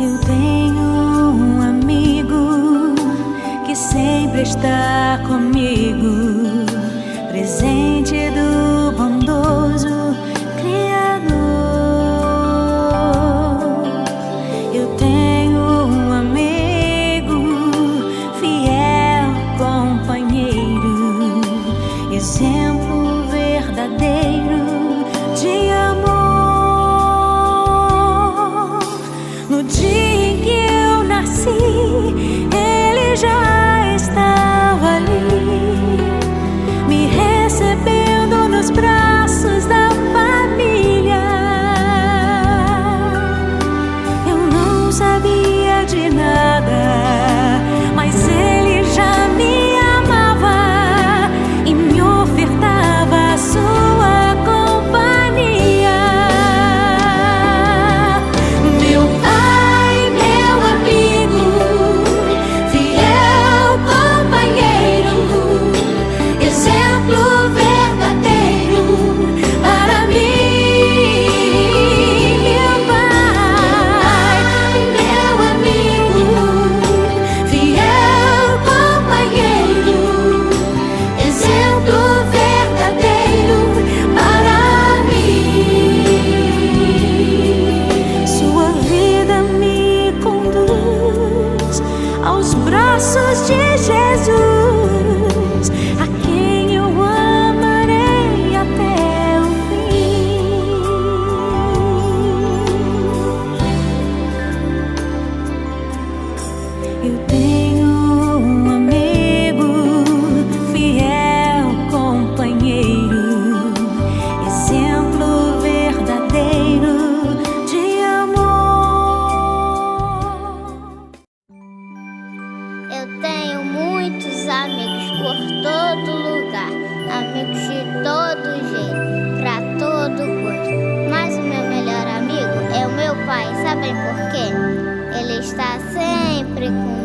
Eu tenho um amigo que sempre está comigo, presente do bondoso Criador. Eu tenho um amigo, fiel companheiro, exemplo verdadeiro de amor. No dia em que eu nasci, ele já estava ali, me recebendo nos braços da família. Eu não sabia de nada, mas ele já me amava e me ofertava a sua companhia. Meu pai, meu amigo, fiel companheiro, exemplo verdadeiro para mim. Meu pai, meu amigo, fiel companheiro, exemplo verdadeiro para mim. Sua vida me conduz aos braços de Jesus, a quem eu amarei até o fim. Eu tenho um amigo, fiel companheiro, exemplo verdadeiro de amor. Eu tenho muitos amigos por todo lugar, amigos de todo jeito, pra todo gosto. Mas o meu melhor amigo é o meu pai, sabem por quê? Ele está sempre comigo.